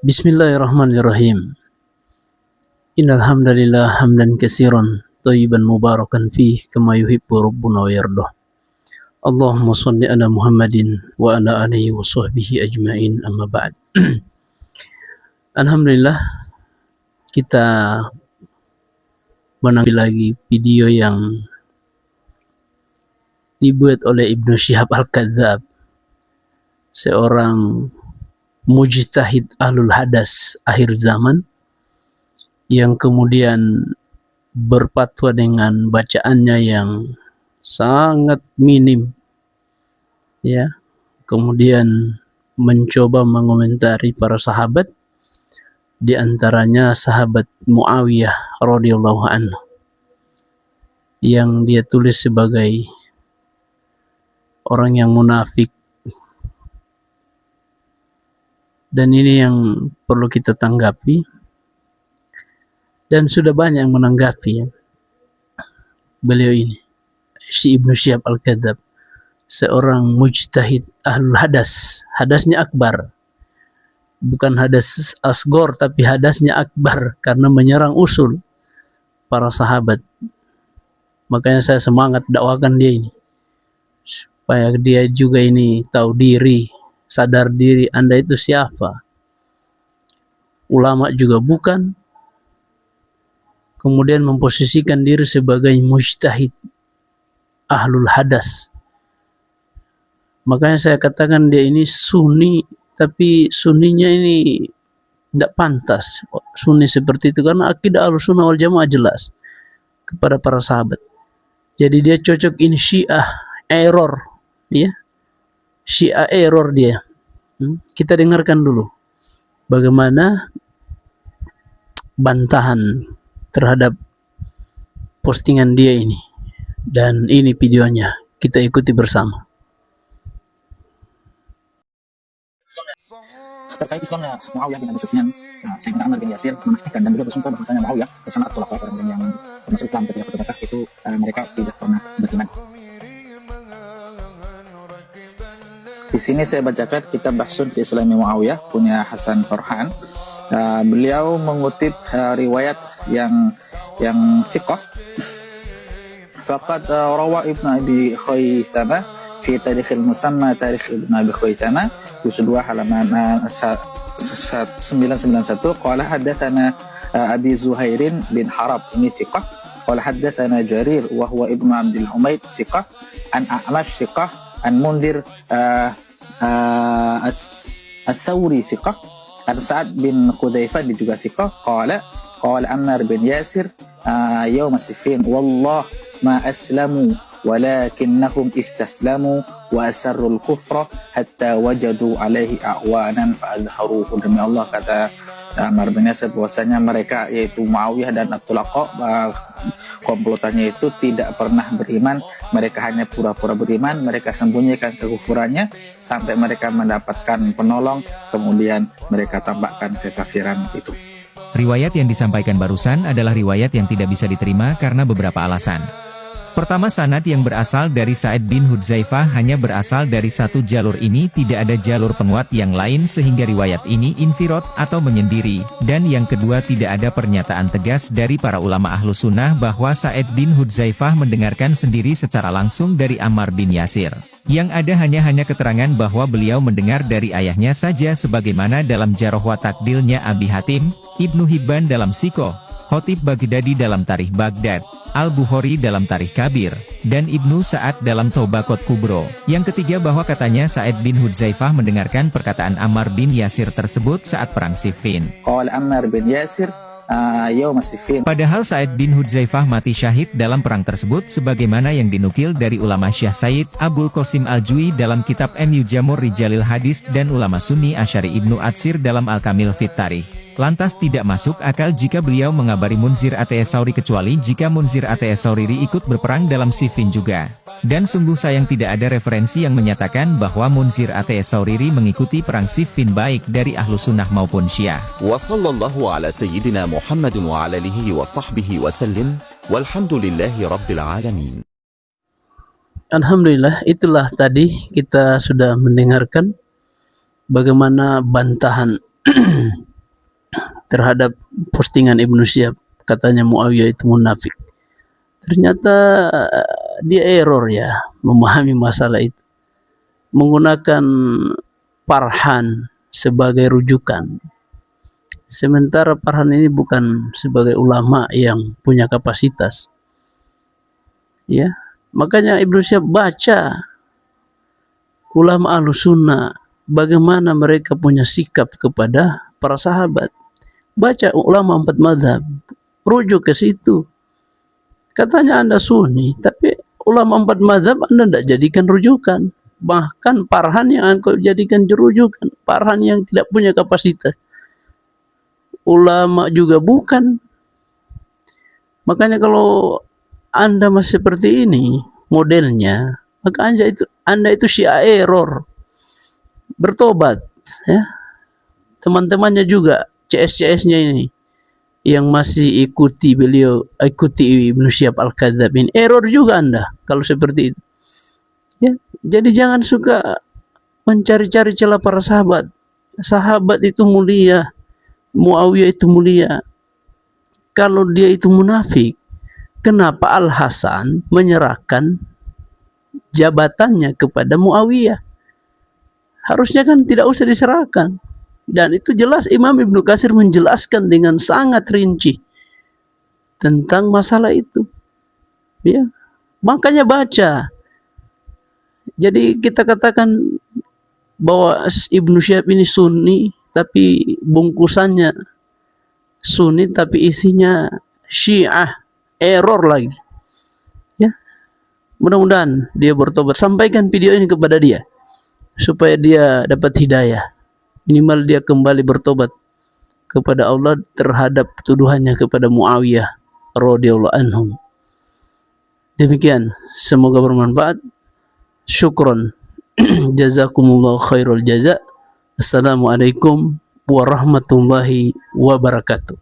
Bismillahirrahmanirrahim. Innal hamdalillah hamdan katsiran thayyiban mubarakan fih kama yuhibbu rabbuna wa yardah. Allahumma shalli ala Muhammadin wa ala alihi wa sahbihi ajmain, amma ba'd. Alhamdulillah, kita menanggapi lagi video yang dibuat oleh Ibnu Syihab Al-Kadzdzab, seorang mujtahid ahlul hadas akhir zaman yang kemudian berfatwa dengan bacaannya yang sangat minim, ya, kemudian mencoba mengomentari para sahabat, di antaranya sahabat Muawiyah radhiyallahu anhu, yang dia tulis sebagai orang yang munafik. Dan ini yang perlu kita tanggapi, dan sudah banyak yang menanggapi, ya. Beliau ini, si Ibnu Syihab Al-Kadzdzab, seorang mujtahid ahlul hadas. Hadasnya akbar, bukan hadas asgor, tapi hadasnya akbar, karena menyerang usul para sahabat. Makanya saya semangat dakwakan dia ini, supaya dia juga ini tahu diri, sadar diri. Anda itu siapa? Ulama juga bukan, kemudian memposisikan diri sebagai mujtahid ahlul hadas. Makanya saya katakan dia ini sunni, tapi sunninya ini tidak pantas sunni seperti itu, karena akidah Ahlussunnah wal Jamaah jelas kepada para sahabat. Jadi dia cocok ini Syiah error, ya. Syiah error dia. Kita dengarkan dulu bagaimana bantahan terhadap postingan dia ini, dan ini videonya, kita ikuti bersama. Terkait Islamnya Muawiyah bin Abi Sufyan, Sayyidina Ammar bin Yasir memastikan dan beliau bersumpah bahwasanya Muawiyah bersama At-Tulaqa, orang yang masuk Islam ketika Fathu Makkah itu, mereka tidak pernah beriman. Di sini saya bacakan kitab Bahsun fi Islami Muawiyah punya Hasan Farhan. Beliau mengutip riwayat yang thiqah. Faqad rawa Ibnu Abi Khaythama fi Tarikhil Musamma Tarikh Ibnu Abi Khaythama juz 2 halaman 991 qala haddatsana Abi Zuhairin bin Harab, ini thiqah. Qala haddatsana Jarir wa huwa Ibnu Abdul Humaid thiqah, an A'mash thiqah, an Mundhir Ats-Tsawri thiqah, an Sa'ad bin Khudzaifah juga thiqah. Qala Ammar bin Yasir yawm Siffin wallah ma aslamu walakinnahum istaslamu wa asarrul kufra hatta wajadu alaihi a'wanan fa'adharuhu. Demi Allah, kata Ammar bin Yasir, bahwasanya mereka, yaitu Muawiyah dan At-Tulaqa, komplotannya itu tidak pernah beriman. Mereka hanya pura-pura beriman, mereka sembunyikan kekufurannya sampai mereka mendapatkan penolong, kemudian mereka tampakkan kekafiran itu. Riwayat yang disampaikan barusan adalah riwayat yang tidak bisa diterima karena beberapa alasan. Pertama, sanad yang berasal dari Sa'id bin Hudzaifah hanya berasal dari satu jalur ini, tidak ada jalur penguat yang lain sehingga riwayat ini infirad atau menyendiri. Dan yang kedua, tidak ada pernyataan tegas dari para ulama Ahlus Sunnah bahwa Sa'id bin Hudzaifah mendengarkan sendiri secara langsung dari Ammar bin Yasir. Yang ada hanya keterangan bahwa beliau mendengar dari ayahnya saja, sebagaimana dalam Jarh wa Ta'dilnya Abi Hatim, Ibnu Hibban dalam Sikoh, Khatib Baghdadi dalam Tarikh Baghdad, Al-Bukhari dalam Tarikh Kabir, dan Ibnu Sa'ad dalam Tabaqat Kubro. Yang ketiga, bahwa katanya Sa'id bin Hudzaifah mendengarkan perkataan Ammar bin Yasir tersebut saat perang Siffin. Qala Ammar bin Yasir yawm Siffin. Padahal Sa'id bin Hudzaifah mati syahid dalam perang tersebut, sebagaimana yang dinukil dari ulama Syekh Said Abul Qasim Al-Jui dalam kitab Mu'jamur Rijalil Hadis dan ulama Sunni Asy'ari Ibnu Atsir dalam Al-Kamil fit Tarikh. Lantas tidak masuk akal jika beliau mengabari Munzir At-Tsauri, kecuali jika Munzir At-Tsauri ikut berperang dalam Siffin juga. Dan sungguh sayang tidak ada referensi yang menyatakan bahwa Munzir At-Tsauri mengikuti perang Siffin baik dari Ahlus Sunnah maupun Syiah. Wa sallallahu ala sayyidina Muhammadin wa ala alihi wa sahbihi wa sallim, walhamdulillahi rabbil alamin. Alhamdulillah, itulah tadi kita sudah mendengarkan bagaimana bantahan terhadap postingan Ibnu Syihab, katanya Muawiyah itu munafik. Ternyata dia error ya memahami masalah itu, menggunakan Farhan sebagai rujukan. Sementara Farhan ini bukan sebagai ulama yang punya kapasitas. Ya, makanya Ibnu Syihab baca ulama Ahlussunnah, bagaimana mereka punya sikap kepada para sahabat. Baca ulama 4 mazhab, rujuk ke situ. Katanya Anda Sunni, tapi ulama 4 mazhab Anda tidak jadikan rujukan. Bahkan Farhan yang Anda jadikan rujukan, Farhan yang tidak punya kapasitas. Ulama juga bukan. Makanya kalau Anda masih seperti ini modelnya, maka Anda itu Syiah error. Bertobat ya. Teman-temannya juga CS-CS-nya ini yang masih ikuti Ibnu Syihab Al-Kadzdzab ini, error juga Anda kalau seperti itu. Ya, jadi jangan suka mencari-cari celah para sahabat. Sahabat itu mulia, Muawiyah itu mulia. Kalau dia itu munafik, kenapa Al-Hasan menyerahkan jabatannya kepada Muawiyah? Harusnya kan tidak usah diserahkan. Dan itu jelas Imam Ibnu Katsir menjelaskan dengan sangat rinci tentang masalah itu. Ya, makanya baca. Jadi kita katakan bahwa Ibnu Syihab ini Sunni, tapi bungkusannya Sunni tapi isinya Syiah, error lagi. Ya, mudah-mudahan dia bertobat. Sampaikan video ini kepada dia supaya dia dapat hidayah. Minimal dia kembali bertobat kepada Allah terhadap tuduhannya kepada Muawiyah radhiyallahu anhum. Demikian, semoga bermanfaat. Syukron. Jazakumullah khairul jaza. Assalamualaikum warahmatullahi wabarakatuh.